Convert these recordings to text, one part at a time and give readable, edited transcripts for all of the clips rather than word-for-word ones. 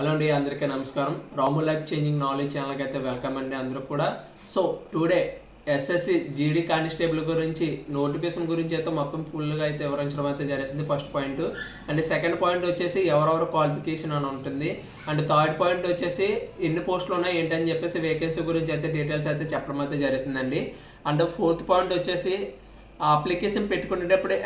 Hello అండి, అందరికీ నమస్కారం. రాము లైఫ్ చేంజింగ్ నాలెడ్జ్ ఛానల్కి అయితే వెల్కమ్ అండి అందరూ కూడా. So today SSC GD constable గురించి నోటిఫికేషన్ గురించి అయితే మొత్తం ఫుల్గా అయితే వివరించడం అయితే జరుగుతుంది. First point. And second point వచ్చేసి ఎవరెవరు క్వాలిఫికేషన్ అని ఉంటుంది. అండ్ థర్డ్ పాయింట్ వచ్చేసి ఎన్ని పోస్టులు ఉన్నాయి ఏంటని చెప్పేసి వేకెన్సీ గురించి అయితే డీటెయిల్స్ అయితే చెప్పడం అయితే జరుగుతుందండి. అండ్ ఫోర్త్ పాయింట్ వచ్చేసి అప్లికేషన్ పెట్టుకునేటప్పుడు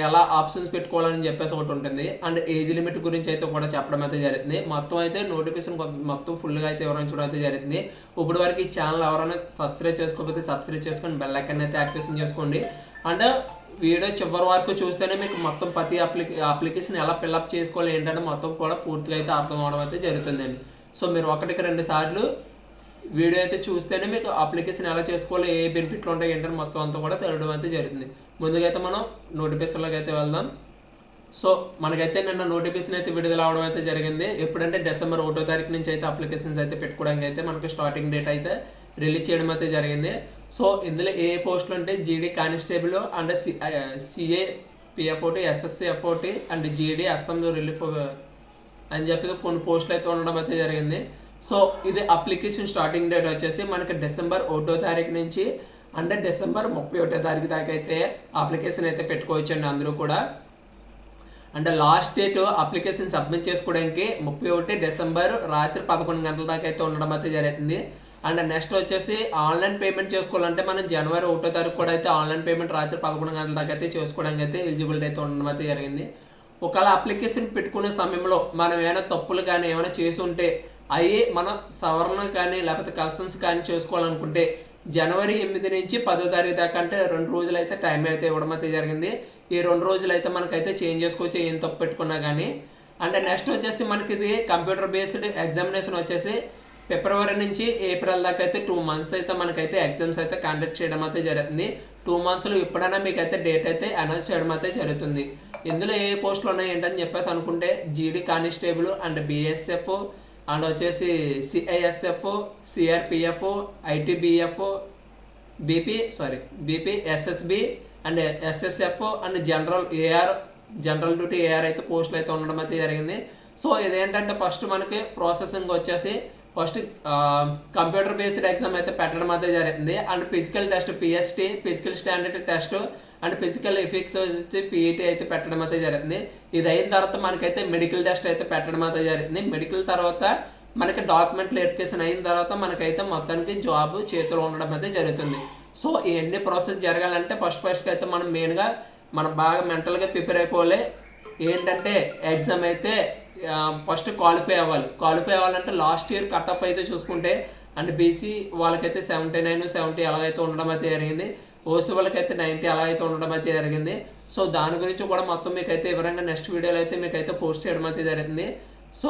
ఎలా ఆప్షన్స్ పెట్టుకోవాలని చెప్పేసి ఒకటి ఉంటుంది. అండ్ ఏజ్ లిమిట్ గురించి అయితే కూడా చెప్పడం అయితే జరుగుతుంది. మొత్తం అయితే నోటిఫికేషన్ మొత్తం ఫుల్గా అయితే వివరించడం అయితే జరుగుతుంది. ఇప్పుడు వరకు ఈ ఛానల్ ఎవరైనా సబ్స్క్రైబ్ చేసుకోకపోతే సబ్స్క్రైబ్ చేసుకొని బెల్ ఐకాన్ అయితే యాక్టివేషన్ చేసుకోండి. అండ్ వీడియో చివరి వరకు చూస్తేనే మీకు మొత్తం ప్రతి అప్లికేషన్ ఎలా ఫిల్అప్ చేసుకోవాలి ఏంటంటే మొత్తం కూడా పూర్తిగా అయితే అర్థం అవడం అయితే జరుగుతుందండి. సో మీరు ఒకటికి 2 సార్లు వీడియో అయితే చూస్తేనే మీకు అప్లికేషన్ ఎలా చేసుకోవాలి, ఏ బెనిఫిట్లు ఉంటాయి ఏంటని మొత్తం అంతా కూడా తెలియడం అయితే జరుగుతుంది. ముందుగా అయితే మనం నోటిఫికేషన్లోకి అయితే వెళ్దాం. సో మనకైతే నిన్న నోటిఫికేషన్ అయితే విడుదల అవడం అయితే జరిగింది. ఎప్పుడంటే డిసెంబర్ 1వ తారీఖు నుంచి అయితే అప్లికేషన్స్ అయితే పెట్టుకోవడానికి అయితే మనకి స్టార్టింగ్ డేట్ అయితే రిలీజ్ చేయడం అయితే జరిగింది. సో ఇందులో ఏ పోస్టులు అంటే జీడీ కానిస్టేబుల్ అండ్ సిఏ పిఎఫ్ఓటి, ఎస్ఎస్సిఎఫ్ఓటి అండ్ జీడీ అస్సాం రిలీఫ్ అని చెప్పి కొన్ని పోస్టులు అయితే ఉండడం అయితే జరిగింది. సో ఇది అప్లికేషన్ స్టార్టింగ్ డేట్ వచ్చేసి మనకి డిసెంబర్ 1వ తారీఖు నుంచి అంటే డిసెంబర్ 31వ తారీఖు దాకా అయితే అప్లికేషన్ అయితే పెట్టుకోవచ్చండి అందరూ కూడా. అంటే లాస్ట్ డేట్ అప్లికేషన్ సబ్మిట్ చేసుకోవడానికి 31 డిసెంబర్ రాత్రి 11 గంటల దాకా అయితే ఉండడం అయితే జరుగుతుంది. అండ్ నెక్స్ట్ వచ్చేసి ఆన్లైన్ పేమెంట్ చేసుకోవాలంటే మనం జనవరి 1వ తారీఖు కూడా అయితే ఆన్లైన్ పేమెంట్ రాత్రి 11 గంటల దాకా అయితే చేసుకోవడానికి అయితే ఎలిజిబిలిటీ అయితే ఉండడం అయితే జరిగింది. ఒకవేళ అప్లికేషన్ పెట్టుకునే సమయంలో మనం ఏమైనా తప్పులు కానీ ఏమైనా చేసి ఉంటే అవి మనం సవరణ కానీ లేకపోతే కలెక్షన్స్ కానీ చేసుకోవాలనుకుంటే జనవరి 8 నుంచి 10వ తారీఖు దాకా అంటే 2 రోజులు అయితే టైం అయితే ఇవ్వడం అయితే జరిగింది. ఈ 2 రోజులు అయితే మనకైతే చేంజ్ చేసుకోవచ్చు ఏం తప్పు పెట్టుకున్నా కానీ. అంటే నెక్స్ట్ వచ్చేసి మనకి ఇది కంప్యూటర్ బేస్డ్ ఎగ్జామినేషన్ వచ్చేసి ఫిబ్రవరి నుంచి ఏప్రిల్ దాకా అయితే 2 మంత్స్ అయితే మనకైతే ఎగ్జామ్స్ అయితే కండక్ట్ చేయడం అయితే జరుగుతుంది. 2 మంత్స్లో ఎప్పుడైనా మీకు అయితే డేట్ అయితే అనౌన్స్ చేయడం అయితే జరుగుతుంది. ఇందులో ఏ పోస్టులు ఉన్నాయి ఏంటని చెప్పేసి అనుకుంటే GD constable and BSF and వచ్చేసి CISF, CRPF, ITBP, BP, SSB and SSF and general duty AR అయితే పోస్టులు అయితే ఉండడం అయితే జరిగింది. సో ఇదేంటంటే ఫస్ట్ మనకి ప్రాసెసింగ్ వచ్చేసి ఫస్ట్ కంప్యూటర్ బేస్డ్ ఎగ్జామ్ అయితే పెట్టడం అయితే జరుగుతుంది. And physical test PST, physical standard test and physical affix వచ్చి పిఈటీ అయితే పెట్టడం అయితే జరుగుతుంది. ఇది అయిన తర్వాత మనకైతే మెడికల్ టెస్ట్ అయితే పెట్టడం అయితే జరుగుతుంది. మెడికల్ తర్వాత మనకి డాక్యుమెంట్ వెరిఫికేషన్ అయిన తర్వాత మనకైతే మొత్తానికి జాబ్ చేతిలో ఉండడం అయితే జరుగుతుంది. సో ఇవన్నీ ప్రాసెస్ జరగాలంటే ఫస్ట్ అయితే మనం మెయిన్గా మనం బాగా మెంటల్గా ప్రిపేర్ అయిపోవాలి. ఏంటంటే ఎగ్జామ్ అయితే ఫస్ట్ క్వాలిఫై అవ్వాలంటే లాస్ట్ ఇయర్ కట్ ఆఫ్ అయితే చూసుకుంటే అండ్ బీసీ వాళ్ళకైతే 79, 70 అలాగైతే ఉండడం అయితే జరిగింది. ఓసీ వాళ్ళకైతే 90 అలాగైతే ఉండడం అయితే జరిగింది. సో దాని గురించి కూడా మొత్తం మీకైతే వివరంగా నెక్స్ట్ వీడియోలో అయితే మీకైతే పోస్ట్ చేయడం అయితే జరిగింది. సో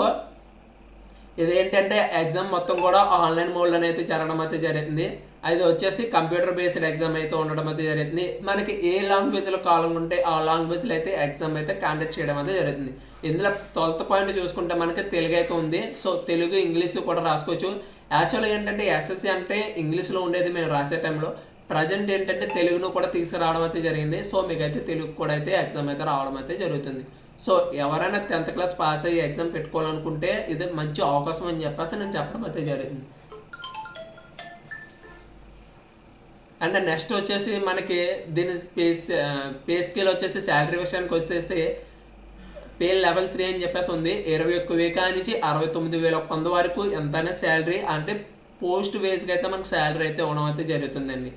ఇదేంటంటే ఎగ్జామ్ మొత్తం కూడా ఆన్లైన్ మోడ్లోనే అయితే జరగడం అయితే జరుగుతుంది. అది వచ్చేసి కంప్యూటర్ బేస్డ్ ఎగ్జామ్ అయితే ఉండడం అయితే జరుగుతుంది. మనకి ఏ లాంగ్వేజ్లో కావాలనుకుంటే ఆ లాంగ్వేజ్లో అయితే ఎగ్జామ్ అయితే కండక్ట్ చేయడం అయితే జరుగుతుంది. ఇందులో 12th పాయింట్ చూసుకుంటే మనకి తెలుగు అయితే ఉంది. సో తెలుగు, ఇంగ్లీషు కూడా రాసుకోవచ్చు. యాక్చువల్గా ఏంటంటే ఎస్ఎస్సి అంటే ఇంగ్లీష్లో ఉండేది మేము రాసే టైంలో. ప్రజెంట్ ఏంటంటే తెలుగును కూడా తీసుకురావడం అయితే జరిగింది. సో మీకైతే తెలుగు కూడా అయితే ఎగ్జామ్ అయితే రావడం అయితే జరుగుతుంది. సో ఎవరైనా 10th క్లాస్ పాస్ అయ్యి ఎగ్జామ్ పెట్టుకోవాలనుకుంటే ఇది మంచి అవకాశం అని చెప్పేసి నేను చెప్పడం అయితే జరిగింది. అండ్ నెక్స్ట్ వచ్చేసి మనకి దీని పే స్కేల్ వచ్చేసి శాలరీ విషయానికి వస్తే పే లెవెల్ 3 అని చెప్పేసి ఉంది. 21,000 నుంచి 69,100 వరకు ఎంతైనా శాలరీ అంటే పోస్ట్ వేస్గా అయితే మనకు శాలరీ అయితే ఇవ్వడం అయితే జరుగుతుందండి.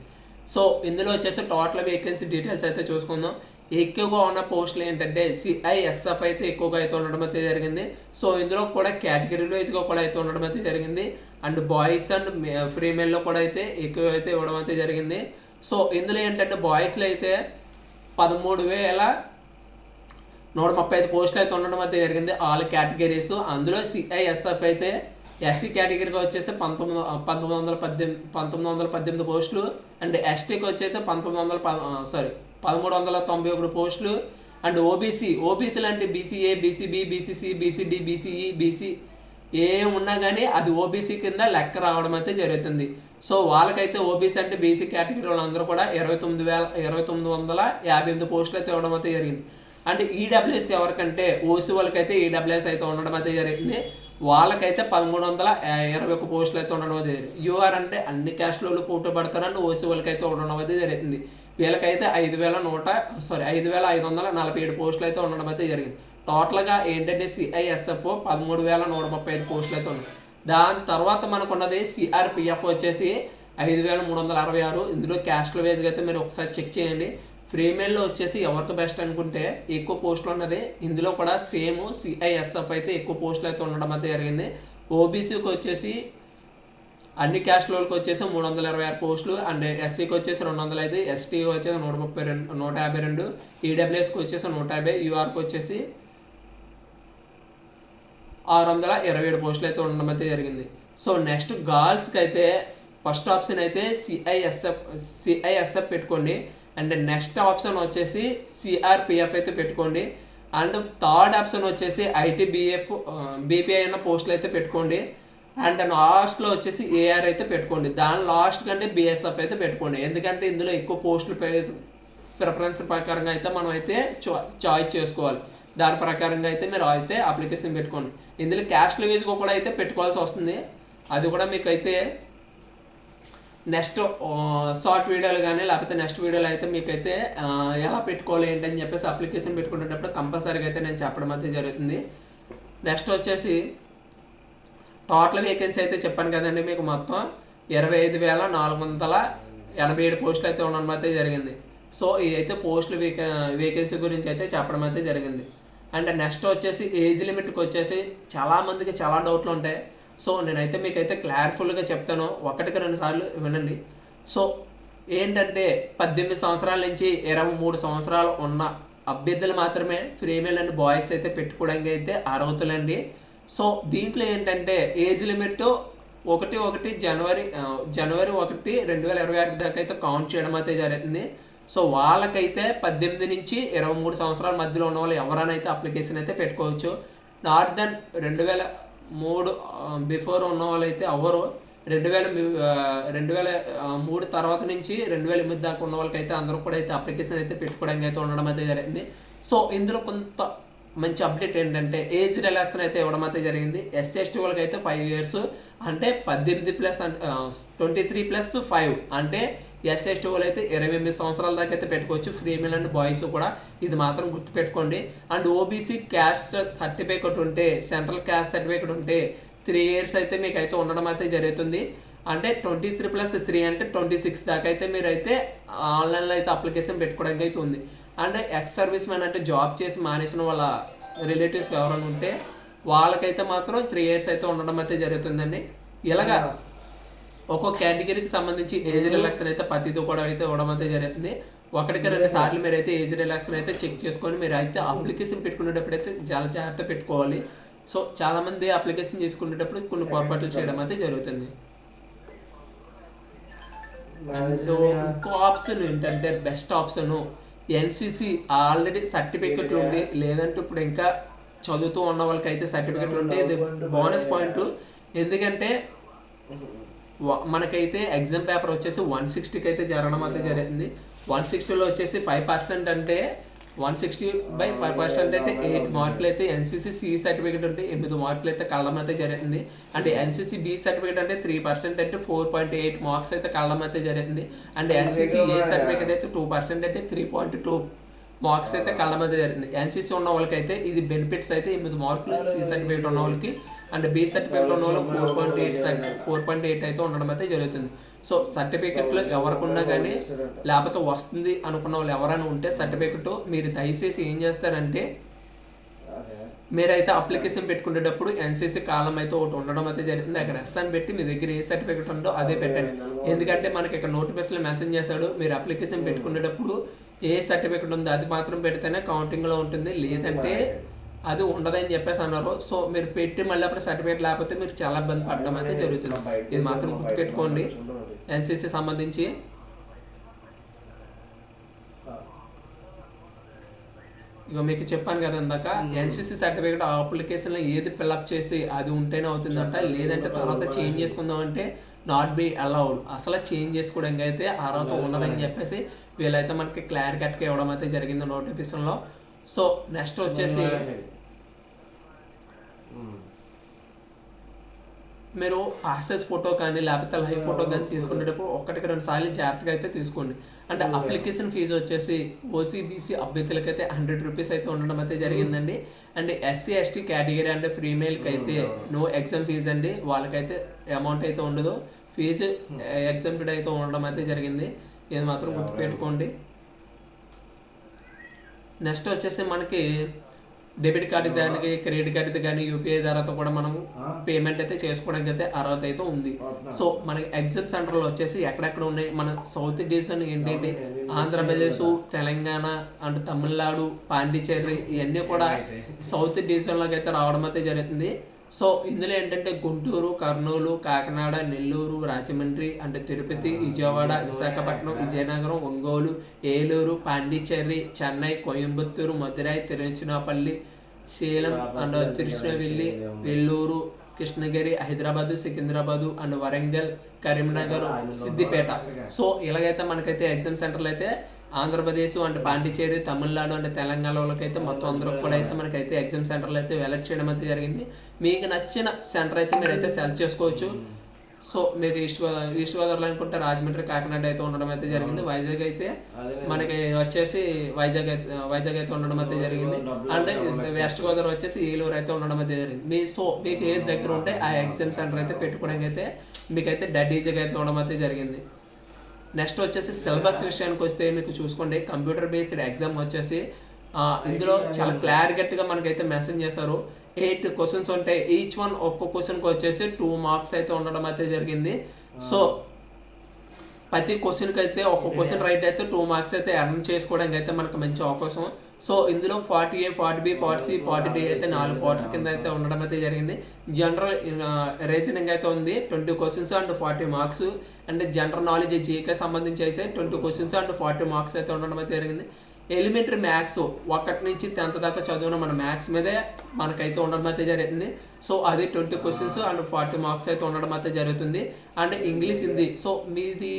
సో ఇందులో వచ్చేసి టోటల్ వేకెన్సీ డీటెయిల్స్ అయితే చూసుకుందాం. ఎక్కువగా ఉన్న పోస్టులు ఏంటంటే సిఐఎస్ఎఫ్ అయితే ఎక్కువగా అయితే ఉండడం అయితే జరిగింది. సో ఇందులో కూడా కేటగిరీ వైజ్గా కూడా అయితే ఉండడం అయితే జరిగింది. అండ్ బాయ్స్ అండ్ ఫీమేల్లో కూడా అయితే ఎక్కువ అయితే ఇవ్వడం అయితే జరిగింది. సో ఇందులో ఏంటంటే బాయ్స్లో అయితే 13,135 పోస్టులు అయితే ఉండడం అయితే జరిగింది ఆల్ కేటగిరీస్. అందులో సిఐఎస్ఎఫ్ అయితే ఎస్సీ కేటగిరీగా వచ్చేసి 1918 పోస్టులు అండ్ ఎస్టీకి వచ్చేసి 1391 పోస్టులు అండ్ ఓబీసీలు అంటే BCA, BCB, BCC, BCD, BCE, BC A ఉన్నా కానీ అది ఓబీసీ కింద లెక్క రావడం అయితే జరుగుతుంది. సో వాళ్ళకైతే ఓబీసీ అంటే బీసీ కేటగిరీ వాళ్ళందరూ కూడా 29,958 పోస్టులు అయితే ఇవ్వడం అయితే జరిగింది. అండ్ ఈడబ్ల్యూఎస్ ఎవరికంటే ఓసీ వాళ్ళకైతే ఈడబ్ల్యూఎస్ అయితే ఉండడం అయితే జరిగింది. వాళ్ళకైతే 1321 పోస్టులు అయితే ఉండడం అది. యూఆర్ అంటే అన్ని క్యాస్ట్లో పోటీ పడతారని ఓసీ వాళ్ళకైతే ఉండడం అయితే జరుగుతుంది. వీళ్ళకైతే 5,547 పోస్టులు అయితే ఉండడం అయితే జరిగింది. టోటల్గా ఏంటంటే సిఐఎస్ఎఫ్ 13,135 పోస్టులు అయితే ఉన్నాయి. దాని తర్వాత మనకున్నది సిఆర్పిఎఫ్ వచ్చేసి 5,366. ఇందులో క్యాస్ట్ల వేజ్గా అయితే మీరు ఒకసారి చెక్ చేయండి. ఫీమేల్లో వచ్చేసి ఎవరికి బెస్ట్ అనుకుంటే ఎక్కువ పోస్టులు ఉన్నది. ఇందులో కూడా సేమ్ సిఐఎస్ఎఫ్ అయితే ఎక్కువ పోస్టులు అయితే ఉండడం అయితే జరిగింది. ఓబీసీకి వచ్చేసి అన్ని క్యాస్ట్లకి వచ్చేసి 326 పోస్టులు, అండ్ ఎస్సీకి వచ్చేసి 205, ఎస్టీకి వచ్చేసి 152, ఈడబ్ల్యూఎస్కి వచ్చేసి 150, యూఆర్కి వచ్చేసి 627 పోస్టులు అయితే ఉండడం అయితే జరిగింది. సో నెక్స్ట్ గర్ల్స్కి అయితే ఫస్ట్ ఆప్షన్ అయితే సిఐఎస్ఎఫ్ పెట్టుకోండి. అండ్ నెక్స్ట్ ఆప్షన్ వచ్చేసి సిఆర్పిఎఫ్ అయితే పెట్టుకోండి. అండ్ థర్డ్ ఆప్షన్ వచ్చేసి బీపీఐ అన్న పోస్టులు అయితే పెట్టుకోండి. అండ్ లాస్ట్లో వచ్చేసి ఏఆర్ అయితే పెట్టుకోండి. దాని లాస్ట్ కంటే బిఎస్ఎఫ్ అయితే పెట్టుకోండి. ఎందుకంటే ఇందులో ఎక్కువ పోస్టులు ప్రిఫరెన్స్ ప్రకారంగా అయితే మనం అయితే చాయిస్ చేసుకోవాలి. దాని ప్రకారంగా అయితే మీరు అయితే అప్లికేషన్ పెట్టుకోండి. ఇందులో క్యాస్ట్ లివేజ్గా కూడా అయితే పెట్టుకోవాల్సి వస్తుంది. అది కూడా మీకు అయితే నెక్స్ట్ షార్ట్ వీడియోలు కానీ లేకపోతే నెక్స్ట్ వీడియోలో అయితే మీకైతే ఎలా పెట్టుకోవాలి ఏంటని చెప్పేసి అప్లికేషన్ పెట్టుకునేటప్పుడు కంపల్సరీగా అయితే నేను చెప్పడం అయితే జరుగుతుంది. నెక్స్ట్ వచ్చేసి టోటల్ వేకెన్సీ అయితే చెప్పాను కదండి మీకు మొత్తం 25,487 పోస్టులు అయితే ఉండడం అయితే జరిగింది. సో ఇదైతే పోస్టులు వేకెన్సీ గురించి అయితే చెప్పడం అయితే జరిగింది. అండ్ నెక్స్ట్ వచ్చేసి ఏజ్ లిమిట్కి వచ్చేసి చాలామందికి చాలా డౌట్లు ఉంటాయి. సో నేనైతే మీకైతే క్లారిఫుల్గా చెప్తాను, 1-2 సార్లు వినండి. సో ఏంటంటే 18 సంవత్సరాల నుంచి 23 సంవత్సరాలు ఉన్న అభ్యర్థులు మాత్రమే ఫీమేల్ అండ్ బాయ్స్ అయితే పెట్టుకోవడానికి అయితే అర్హతలండి. సో దీంట్లో ఏంటంటే ఏజ్ లిమిట్ 1 జనవరి 1, 2026 దాకా అయితే కౌంట్ చేయడం అయితే జరుగుతుంది. సో వాళ్ళకైతే 18 నుంచి 23 సంవత్సరాల మధ్యలో ఉన్న వాళ్ళు ఎవరైనా అయితే అప్లికేషన్ అయితే పెట్టుకోవచ్చు. నాట్ దెన్ 2003 బిఫోర్ ఉన్న వాళ్ళు అయితే ఎవరు 2003 తర్వాత నుంచి 2008 దాకా ఉన్న వాళ్ళకైతే అందరూ కూడా అయితే అప్లికేషన్ అయితే పెట్టుకోవడానికి అయితే ఉండడం అయితే జరిగింది. సో ఇందులో కొంత మంచి అప్డేట్ ఏంటంటే ఏజ్ రిలాక్షన్ అయితే ఇవ్వడం అయితే జరిగింది. ఎస్సీ/ఎస్టీ వాళ్ళకి అయితే 5 years అంటే 18+23+5 అంటే ఎస్సీ/ఎస్టీ వాళ్ళు అయితే 28 సంవత్సరాల దాకా అయితే పెట్టుకోవచ్చు, ఫీమేల్ అండ్ బాయ్స్ కూడా. ఇది మాత్రం గుర్తుపెట్టుకోండి. అండ్ ఓబీసీ క్యాస్ట్ సర్టిఫికేట్ ఉంటే, సెంట్రల్ క్యాస్ట్ సర్టిఫికేట్ ఉంటే 3 years అయితే మీకు అయితే ఉండడం అయితే జరుగుతుంది. అంటే 23+3 అంటే 26 దాకా అయితే మీరు అయితే ఆన్లైన్లో అయితే అప్లికేషన్ పెట్టుకోవడానికి అయితే ఉంది. అండ్ ఎక్స్ సర్వీస్ మ్యాన్ అంటే జాబ్ చేసి మానేసిన వాళ్ళ రిలేటివ్స్ ఎవరైనా ఉంటే వాళ్ళకైతే మాత్రం 3 years అయితే ఉండడం అయితే జరుగుతుందండి. ఇలాగా ఒక్కొక్క కేటగిరీకి సంబంధించి ఏజ్ రిలాక్షన్ అయితే ప్రతిదీ కూడా అయితే ఇవ్వడం అయితే జరుగుతుంది. 1-2 సార్లు మీరు అయితే ఏజ్ రిలాక్షన్ అయితే చెక్ చేసుకొని మీరు అయితే అప్లికేషన్ పెట్టుకునేటప్పుడు అయితే చాలా జాగ్రత్త పెట్టుకోవాలి. సో చాలామంది అప్లికేషన్ చేసుకునేటప్పుడు కొన్ని పొరపాట్లు చేయడం అయితే జరుగుతుంది. ఇంకో ఆప్షన్ ఏంటంటే బెస్ట్ ఆప్షన్ ఎన్సీసీ ఆల్రెడీ సర్టిఫికెట్లు ఉండి, లేదంటే ఇప్పుడు ఇంకా చదువుతూ ఉన్న వాళ్ళకి అయితే సర్టిఫికెట్లు ఉంటే ఇది బోనస్ పాయింట్. ఎందుకంటే మనకైతే ఎగ్జామ్ పేపర్ వచ్చేసి 160కి అయితే జరగడం అయితే జరుగుతుంది. 160లో వచ్చేసి 5% అంటే 160/5% అంటే 8 మార్కులు అయితే ఎన్సీసీ సి సర్టిఫికేట్ ఉంటే 8 మార్కులు అయితే కళ్ళం అయితే జరుగుతుంది. అంటే ఎన్సీసీ బి సర్టిఫికేట్ అంటే 3% అంటే 4.8 మార్క్స్ అయితే కళ్ళం అయితే జరుగుతుంది. అండ్ ఎన్సీసీ ఏ సర్టిఫికేట్ అయితే 2% అంటే 3.2 మార్క్స్ అయితే కళ్ళం అయితే జరుగుతుంది. ఎన్సీసీ ఉన్న వాళ్ళకి అయితే ఇది బెనిఫిట్స్ అయితే 8 మార్కులు సి సర్టిఫికేట్ ఉన్న వాళ్ళకి, అండ్ బి సర్టిఫికేట్ ఉన్న వాళ్ళు 4.8 అయితే ఉండడం అయితే జరుగుతుంది. సో సర్టిఫికెట్లు ఎవరికున్నా కానీ లేకపోతే వస్తుంది అనుకున్న వాళ్ళు ఎవరైనా ఉంటే సర్టిఫికెట్ మీరు దయచేసి ఏం చేస్తారంటే మీరైతే అప్లికేషన్ పెట్టుకునేటప్పుడు ఎన్సీసీ కాలం అయితే ఒకటి ఉండడం అయితే జరుగుతుంది. అక్కడ ఎస్ అని పెట్టి మీ దగ్గర ఏ సర్టిఫికెట్ ఉందో అదే పెట్టండి. ఎందుకంటే మనకి ఇక్కడ నోటిఫికేషన్లో మెసేజ్ చేశాడు, మీరు అప్లికేషన్ పెట్టుకునేటప్పుడు ఏ సర్టిఫికెట్ ఉందో అది మాత్రం పెడితేనే కౌంటింగ్లో ఉంటుంది, లేదంటే అది ఉండదని చెప్పేసి అన్నారు. సో మీరు పెట్టి మళ్ళీ అప్పుడు సర్టిఫికేట్ లేకపోతే మీరు చాలా ఇబ్బంది పడడం అయితే జరుగుతుంది. ఇది మాత్రం గుర్తుపెట్టుకోండి. ఎన్సీసీ సంబంధించి ఇక మీకు చెప్పాను కదా ఇందాక, ఎన్సీసీ సర్టిఫికేట్ అప్లికేషన్లో ఏది ఫిల్అప్ చేస్తే అది ఉంటేనే అవుతుందంట, లేదంటే తర్వాత చేంజ్ చేసుకుందాం అంటే నాట్ బి అలౌడ్. అసలు చేంజ్ చేసుకోవడానికి అయితే అర్హత ఉండదని చెప్పేసి వీళ్ళైతే మనకి క్లియర్ కట్గా ఇవ్వడం అయితే జరిగింది నోటిఫికేషన్లో. సో నెక్స్ట్ వచ్చేసి మీరు పాసెస్ ఫోటో కానీ లేకపోతే లైవ్ ఫోటో కానీ తీసుకునేటప్పుడు 1-2 సార్లు జాగ్రత్తగా అయితే తీసుకోండి. అంటే అప్లికేషన్ ఫీజు వచ్చేసి ఓసీబీసీ అభ్యర్థులకైతే 100 రూపీస్ అయితే ఉండడం అయితే జరిగిందండి. And SC ST category and ఫీమేల్కి అయితే నో ఎగ్జామ్ ఫీజు అండి, వాళ్ళకైతే అమౌంట్ అయితే ఉండదు, ఫీజు ఎగ్జామ్టెడ్ అయితే ఉండడం అయితే జరిగింది. ఇది మాత్రం గుర్తుపెట్టుకోండి. నెక్స్ట్ వచ్చేసి మనకి డెబిట్ కార్డు దానికి క్రెడిట్ కార్డు కానీ యూపీఐ ద్వారాతో కూడా మనం పేమెంట్ అయితే చేసుకోవడానికి అయితే అర్హత అయితే ఉంది. సో మనకి ఎగ్జామ్ సెంటర్లో వచ్చేసి ఎక్కడెక్కడ ఉన్నాయి, మన సౌత్ డివిజన్ ఏంటంటే ఆంధ్రప్రదేశ్, తెలంగాణ అండ్ తమిళనాడు, పాండిచేరి ఇవన్నీ కూడా సౌత్ డివిజన్లోకి అయితే రావడం అయితే జరుగుతుంది. సో ఇందులో ఏంటంటే గుంటూరు, కర్నూలు, కాకినాడ, నెల్లూరు, రాజమండ్రి అంటే Tirupati, Vijayawada, Visakhapatnam, Vizianagaram, Ongole, Eluru, Pondicherry, Chennai, Coimbatore, Madurai, Tiruchirappalli, Salem and తిరుచినవెల్లి, Vellore, Krishnagiri, Hyderabad, Secunderabad and Warangal, Karimnagar, Siddipet. So ఇలాగైతే మనకైతే ఎగ్జామ్ సెంటర్లు అయితే ఆంధ్రప్రదేశ్ అండ్ పాండిచేరి, తమిళనాడు అండ్ తెలంగాణ వాళ్ళకైతే మొత్తం అందరూ కూడా అయితే మనకైతే ఎగ్జామ్ సెంటర్లు అయితే వెలెక్ట్ చేయడం అయితే జరిగింది. మీకు నచ్చిన సెంటర్ అయితే మీరైతే సెలెక్ట్ చేసుకోవచ్చు. సో మీరు ఈస్ట్ గోదావరిలో అనుకుంటే రాజమండ్రి, కాకినాడ అయితే ఉండడం అయితే జరిగింది. వైజాగ్ అయితే మనకి వచ్చేసి వైజాగ్ అయితే ఉండడం అయితే జరిగింది. అండ్ వెస్ట్ గోదావరి వచ్చేసి ఏలూరు అయితే ఉండడం అయితే జరిగింది. మీకు ఏది దగ్గర ఉంటే ఆ ఎగ్జామ్ సెంటర్ అయితే పెట్టుకోవడానికి అయితే మీకైతే డెడ్ ఈజీగా అయితే ఉండడం అయితే జరిగింది. నెక్స్ట్ వచ్చేసి సిలబస్ విషయానికి వస్తే మీకు చూసుకోండి, కంప్యూటర్ బేస్డ్ ఎగ్జామ్ వచ్చేసి ఇందులో చాలా క్లారిటీగా మనకైతే మెన్షన్ చేశారు. 8 క్వశ్చన్స్ ఉంటాయి, ఈచ్ వన్ ఒక్క క్వశ్చన్కి వచ్చేసి 2 మార్క్స్ అయితే ఉండడం అయితే జరిగింది. సో ప్రతి క్వశ్చన్కి అయితే ఒక్క క్వశ్చన్ రైట్ అయితే 2 మార్క్స్ అయితే ఎర్న్ చేసుకోవడానికి అయితే మనకు మంచి అవకాశం. సో ఇందులో 40A, 40B, 40C, 40D అయితే 4 పార్ట్ల కింద అయితే ఉండడం అయితే జరిగింది. జనరల్ రీజనింగ్ అయితే ఉంది 20 క్వశ్చన్స్ అండ్ 40 మార్క్స్. అంటే జనరల్ నాలెడ్జ్ జీకే సంబంధించి అయితే 20 క్వశ్చన్స్ అండ్ 40 మార్క్స్ అయితే ఉండడం అయితే జరిగింది. ఎలిమెంటరీ మ్యాథ్స్ 1 నుంచి 10th దాకా చదివిన మన మ్యాథ్స్ మీదే మనకైతే ఉండడం అయితే జరుగుతుంది. సో అది 20 క్వశ్చన్స్ అండ్ 40 మార్క్స్ అయితే ఉండడం అయితే జరుగుతుంది. And English, Hindi. సో మీది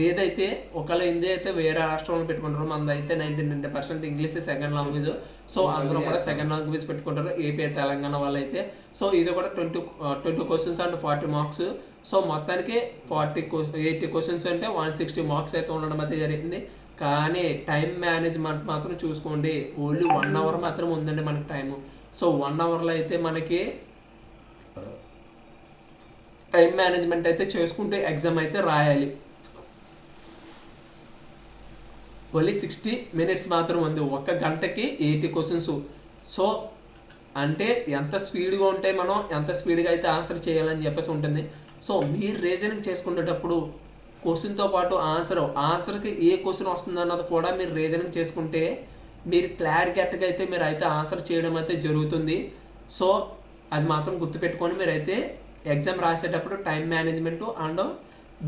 ఏదైతే ఒకవేళ హిందీ అయితే వేరే రాష్ట్రంలో పెట్టుకుంటారు, మనది అయితే 99% ఇంగ్లీష్ సెకండ్ లాంగ్వేజ్. సో అందరూ కూడా సెకండ్ లాంగ్వేజ్ పెట్టుకుంటారు, ఏపీ తెలంగాణ వాళ్ళు అయితే. సో ఇది కూడా 20 క్వశ్చన్స్ అండ్ 40 మార్క్స్. సో మొత్తానికి 80 క్వశ్చన్స్ అంటే 160 మార్క్స్ అయితే ఉండడం అయితే జరిగింది. కానీ టైం మేనేజ్మెంట్ మాత్రం చూసుకోండి, ఓన్లీ 1 అవర్ మాత్రం ఉందండి మనకి టైము. సో 1 అవర్లో అయితే మనకి టైం మేనేజ్మెంట్ అయితే చేసుకుంటే ఎగ్జామ్ అయితే రాయాలి. ఓన్లీ 60 minutes మాత్రం ఉంది, 1 గంటకి 80 క్వశ్చన్స్. సో అంటే ఎంత స్పీడ్గా ఉంటే మనం ఎంత స్పీడ్గా అయితే ఆన్సర్ చేయాలని చెప్పేసి ఉంటుంది. సో మీరు రీజనింగ్ చేసుకునేటప్పుడు క్వశ్చన్తో పాటు ఆన్సర్కి ఏ క్వశ్చన్ వస్తుంది అన్నది కూడా మీరు రీజనింగ్ చేసుకుంటే మీరు క్లారిటీగా అయితే మీరు అయితే ఆన్సర్ చేయడం అయితే జరుగుతుంది. సో అది మాత్రం గుర్తుపెట్టుకొని మీరైతే ఎగ్జామ్ రాసేటప్పుడు time management and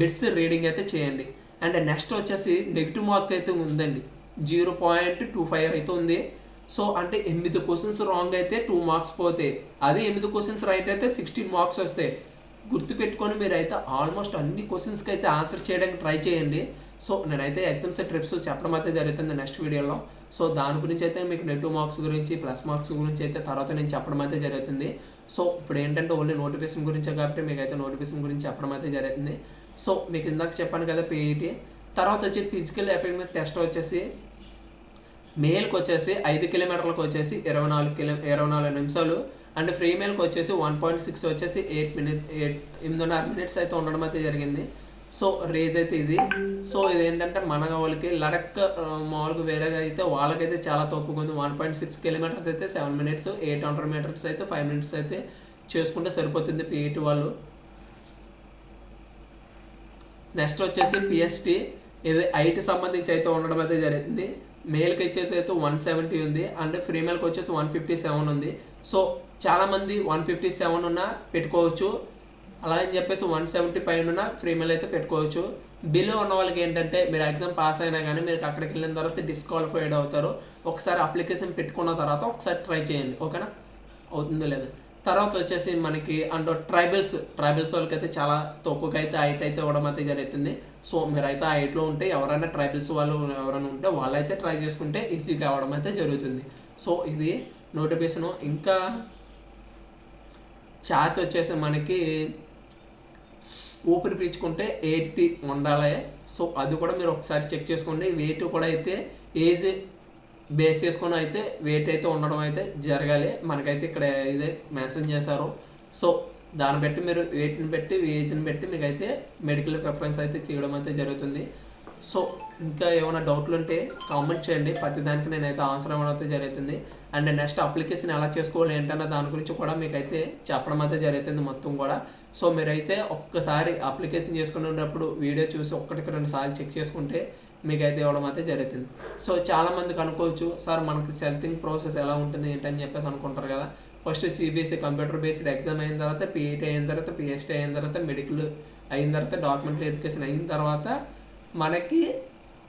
bits reading అయితే చేయండి. అండ్ నెక్స్ట్ వచ్చేసి నెగిటివ్ మార్క్స్ అయితే ఉందండి, 0.25 అయితే ఉంది. సో అంటే 8 క్వశ్చన్స్ రాంగ్ అయితే 2 మార్క్స్ పోతాయి, అదే 8 క్వశ్చన్స్ రైట్ అయితే 16 మార్క్స్ వస్తాయి. గుర్తుపెట్టుకొని మీరైతే ఆల్మోస్ట్ అన్ని క్వశ్చన్స్కి అయితే ఆన్సర్ చేయడానికి ట్రై చేయండి. సో నేనైతే ఎగ్జామ్స్ ట్రిప్స్ చెప్పడం అయితే జరుగుతుంది నెక్స్ట్ వీడియోలో. సో దాని గురించి అయితే మీకు నెగిటివ్ మార్క్స్ గురించి, ప్లస్ మార్క్స్ గురించి అయితే తర్వాత నేను చెప్పడం అయితే జరుగుతుంది. సో ఇప్పుడు ఏంటంటే ఓన్లీ నోటిఫికేషన్ గురించే కాబట్టి మీకు అయితే నోటిఫికేషన్ గురించి చెప్పడం అయితే జరుగుతుంది. సో మీకు ఇందాక చెప్పాను కదా పీఈటీ. తర్వాత వచ్చి ఫిజికల్ ఎఫెక్టివ్నెస్ టెస్ట్ వచ్చేసి మేల్కి వచ్చేసి 5 కిలోమీటర్లకు వచ్చేసి 24 నిమిషాలు. అండ్ ఫీమేల్కి వచ్చేసి 1.6 వచ్చేసి 8.5 minutes అయితే ఉండడం అయితే జరిగింది. సో రేజ్ అయితే ఇది. సో ఇది ఏంటంటే మన వాళ్ళకి లడక్ మామూలుగా వేరేగా అయితే వాళ్ళకైతే చాలా తక్కువగా ఉంది. 1.6 కిలోమీటర్స్ అయితే 7 minutes, 800 meters అయితే 5 minutes అయితే చేసుకుంటే సరిపోతుంది పీఈటీ వాళ్ళు. నెక్స్ట్ వచ్చేసి పిఎస్టీ, ఇది ఐటీ సంబంధించి అయితే ఉండడం అయితే జరుగుతుంది. మేల్కి వచ్చేసి అయితే 170 ఉంది, అండ్ ఫీమేల్కి వచ్చేసి 157 ఉంది. సో చాలామంది 157 ఉన్నా పెట్టుకోవచ్చు, అలా అని చెప్పేసి 170 పైన ఉన్న ఫీమేల్ అయితే పెట్టుకోవచ్చు. బిలో ఉన్న వాళ్ళకి ఏంటంటే మీరు ఎగ్జామ్ పాస్ అయినా కానీ మీరు అక్కడికి వెళ్ళిన తర్వాత డిస్క్వాలిఫైడ్ అవుతారు. ఒకసారి అప్లికేషన్ పెట్టుకున్న తర్వాత ఒకసారి ట్రై చేయండి, ఓకేనా, అవుతుందో లేదా. తర్వాత వచ్చేసి మనకి అండ్ ట్రైబల్స్ వాళ్ళకి అయితే చాలా తక్కువగా అయితే హైట్ అయితే ఇవ్వడం అయితే జరుగుతుంది. సో మీరైతే ఆ హైట్లో ఉంటే ఎవరైనా ట్రైబల్స్ వాళ్ళు ఎవరైనా ఉంటే వాళ్ళైతే ట్రై చేసుకుంటే ఈజీగా అవ్వడం అయితే జరుగుతుంది. సో ఇది నోటిఫికేషను. ఇంకా చార్ట్ వచ్చేసి మనకి ఊపిరి పీల్చుకుంటే 80 ఉండాలి. సో అది కూడా మీరు ఒకసారి చెక్ చేసుకోండి. వెయిట్ కూడా అయితే ఏజ్ బేస్ చేసుకొని అయితే వెయిట్ అయితే ఉండడం అయితే జరగాలి. మనకైతే ఇక్కడ ఇదే మెన్షన్ చేశారు. సో దాన్ని బట్టి మీరు వెయిట్ని బట్టి ఏజ్ని బట్టి మీకు అయితే మెడికల్ ప్రిఫరెన్స్ అయితే చేయడం అయితే జరుగుతుంది. సో ఇంకా ఏమైనా డౌట్లు ఉంటే కామెంట్ చేయండి. ప్రతి దానికి నేనైతే ఆన్సర్ ఇవ్వడం అయితే జరుగుతుంది. అండ్ నెక్స్ట్ అప్లికేషన్ ఎలా చేసుకోవాలి ఏంటన్న దాని గురించి కూడా మీకైతే చెప్పడం అయితే జరుగుతుంది మొత్తం కూడా. సో మీరైతే ఒక్కసారి అప్లికేషన్ చేసుకునేటప్పుడు వీడియో చూసి 1-2 సార్లు చెక్ చేసుకుంటే మీకైతే ఇవ్వడం అయితే జరుగుతుంది. సో చాలామందికి అనుకోవచ్చు, సార్ మనకి సెలెక్టింగ్ ప్రాసెస్ ఎలా ఉంటుంది ఏంటని చెప్పేసి అనుకుంటారు కదా. First CBSE computer based exam అయిన తర్వాత పిఈటీ అయిన తర్వాత పిహెచ్డి అయిన తర్వాత మెడికల్ అయిన తర్వాత డాక్యుమెంట్ వెరిఫికేషన్ అయిన తర్వాత మనకి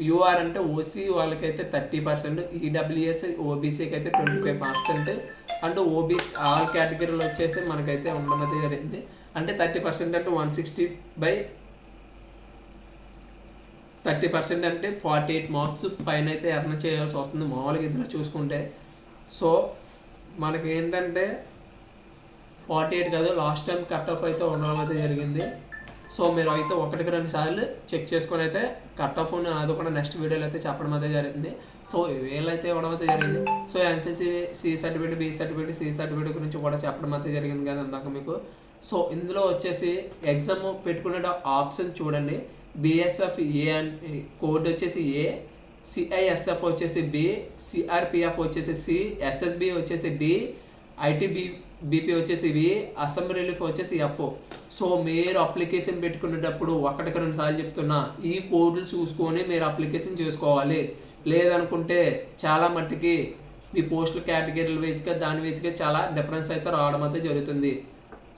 యూఆర్ అంటే ఓసీ వాళ్ళకైతే 30%, ఈడబ్ల్యూఎస్ ఓబీసీకి అయితే 25%, అండ్ ఓబీసీ ఆల్ కేటగిరీలు వచ్చేసి మనకైతే ఉండడం అయితే జరిగింది. అంటే 30% అంటే 160/30% అంటే 48 మార్క్స్ పైన అయితే ఎర్న్ చేయాల్సి వస్తుంది మామూలుగా ఇందులో చూసుకుంటే. సో మనకి ఏంటంటే 48 కాదు, లాస్ట్ టైం కట్ ఆఫ్ అయితే ఉండడం అయితే జరిగింది. సో మీరు అయితే 1-2 సార్లు చెక్ చేసుకొని అయితే కట్ ఆఫ్ అది కూడా నెక్స్ట్ వీడియోలో అయితే చెప్పడం అయితే జరిగింది. సో వీళ్ళైతే ఇవ్వడం అయితే జరిగింది. So NCC C certificate, B certificate, C certificate గురించి కూడా చెప్పడం అయితే జరిగింది కదా ఇందాక మీకు. సో ఇందులో వచ్చేసి ఎగ్జామ్ పెట్టుకునే ఆప్షన్ చూడండి. బిఎస్ఎఫ్ ఏ అంటే కోడ్ వచ్చేసి ఏ, సిఐఎస్ఎఫ్ వచ్చేసి బి, సిఆర్పిఎఫ్ వచ్చేసి సి, ఎస్ఎస్బి వచ్చేసి డి, ఐటీబీపీ వచ్చేసి వి, అసెంబ్లీ రిలీఫ్ వచ్చేసి ఎఫ్. సో మీరు అప్లికేషన్ పెట్టుకునేటప్పుడు 1-2 సార్లు చెప్తున్నా ఈ కోడ్లు చూసుకొని మీరు అప్లికేషన్ చేసుకోవాలి. లేదనుకుంటే చాలా మట్టుకి మీ పోస్టుల కేటగిరీల వేజ్గా దాని వేజ్గా చాలా డిఫరెన్స్ అయితే రావడం అయితే జరుగుతుంది.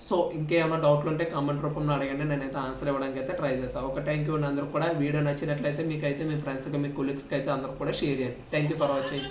సో ఇంకేమైనా డౌట్లు ఉంటే కామెంట్ రూపంలో అడగండి, నేనైతే ఆన్సర్ ఇవ్వడానికి అయితే ట్రై చేస్తాను. ఒక థ్యాంక్ యూ. అందరూ కూడా వీడియో నచ్చినట్లయితే మీకైతే మీ ఫ్రెండ్స్కి మీ కొలీగ్స్కి అయితే అందరూ కూడా షేర్ చేయండి. Thank you for watching.